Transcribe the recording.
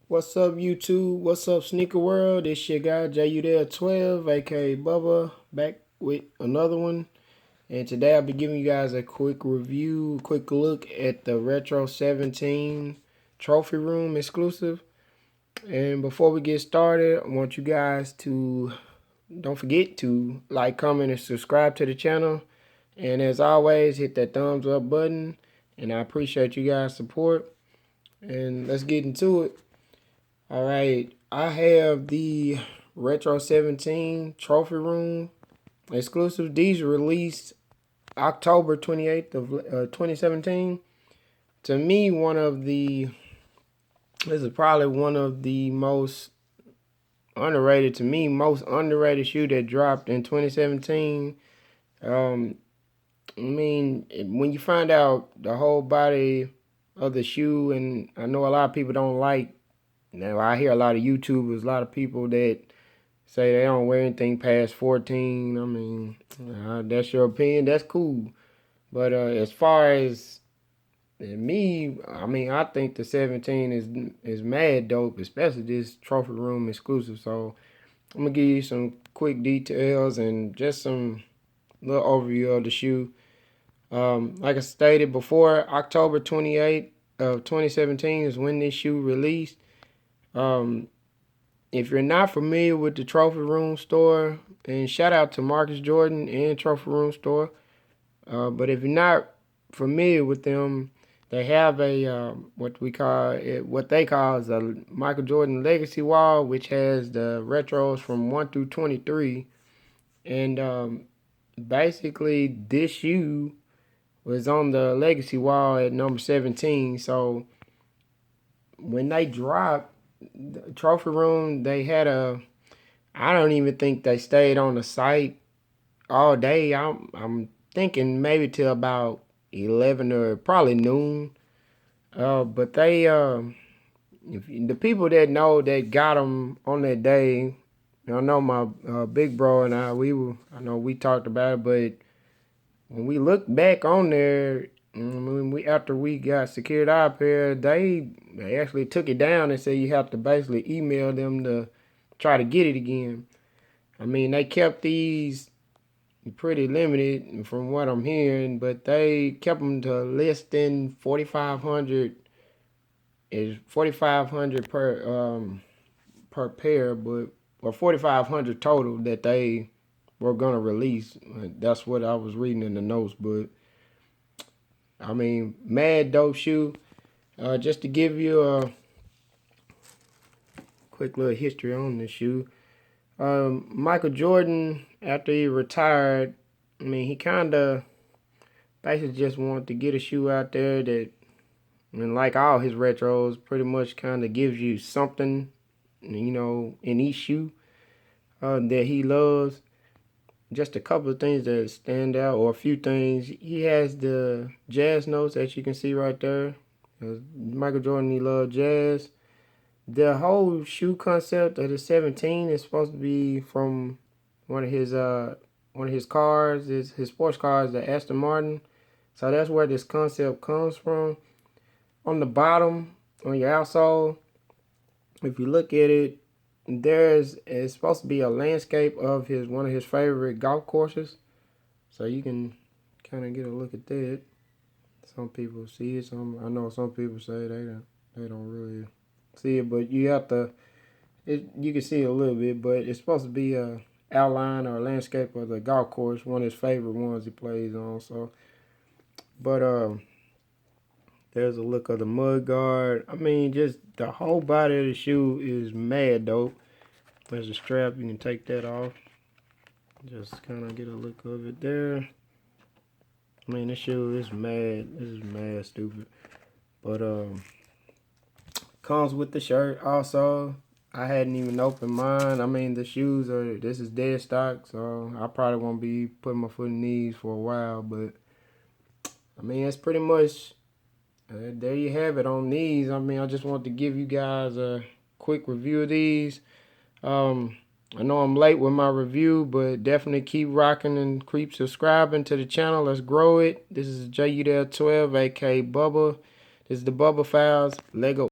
What's up, YouTube? What's up, Sneaker World? It's your guy JUDL12, aka Bubba, back with another one. And today I'll be giving you guys a quick review, quick look at the Retro 17 Trophy Room exclusive. And before we get started, I want you guys to don't forget to like, comment, and subscribe to the channel. And as always, hit that thumbs up button. And I appreciate you guys' support. And let's get into it. All right, I have the Retro 17 Trophy Room exclusive. These released October 28th of 2017. To me, this is probably one of the most underrated shoe that dropped in 2017. I mean, when you find out the whole body of the shoe, and I know a lot of people don't like. Now, I hear a lot of YouTubers, a lot of people that say they don't wear anything past 14. I mean, that's your opinion. That's cool. But as far as me, I mean, I think the 17 is mad dope, especially this Trophy Room exclusive. So I'm going to give you some quick details and just some little overview of the shoe. Like I stated before, October 28th of 2017 is when this shoe released. If you're not familiar with the Trophy Room store, and shout out to Marcus Jordan and Trophy Room store, but if you're not familiar with them, they have a what they call is a Michael Jordan Legacy wall, which has the retros from 1 through 23, and basically this shoe was on the Legacy wall at number 17. So when they dropped the Trophy Room, they had I don't even think they stayed on the site all day. I'm thinking maybe till about 11 or probably noon. But if the people that got them on that day, I know my big bro and I know we talked about it, but when we look back on there, after we got secured our pair, they actually took it down and said you have to basically email them to try to get it again. I mean, they kept these pretty limited from what I'm hearing, but they kept them to less than 4,500. Is 4,500 per pair, but or 4,500 total that they were gonna release. That's what I was reading in the notes, but I mean, mad dope shoe. Just to give you a quick little history on this shoe. Michael Jordan, after he retired, I mean, he kind of basically just wanted to get a shoe out there that, I mean, like all his retros, pretty much kind of gives you something, in each shoe that he loves. Just a couple of things that stand out, or a few things. He has the jazz notes that you can see right there. Michael Jordan, he loved jazz. The whole shoe concept of the 17 is supposed to be from one of his cars, his sports cars, the Aston Martin. So that's where this concept comes from. On the bottom, on your outsole, if you look at it, it's supposed to be a landscape of one of his favorite golf courses. So you can kind of get a look at that. Some people see it. I know some people say they don't really see it, but you can see it a little bit. But it's supposed to be a outline or a landscape of the golf course, one of his favorite ones he plays on. So, but there's a look of the mud guard. I mean, just the whole body of the shoe is mad dope. There's a strap. You can take that off. Just kind of get a look of it there. I mean, this shoe is mad. This is mad stupid. But comes with the shirt also. I hadn't even opened mine. I mean, this is dead stock, so I probably won't be putting my foot in these for a while. But I mean, it's pretty much there you have it on these. I mean, I just want to give you guys a quick review of these. I know I'm late with my review, but definitely keep rocking and keep subscribing to the channel. Let's grow it. This is JUDL12, aka Bubba. This is the Bubba Files. Lego.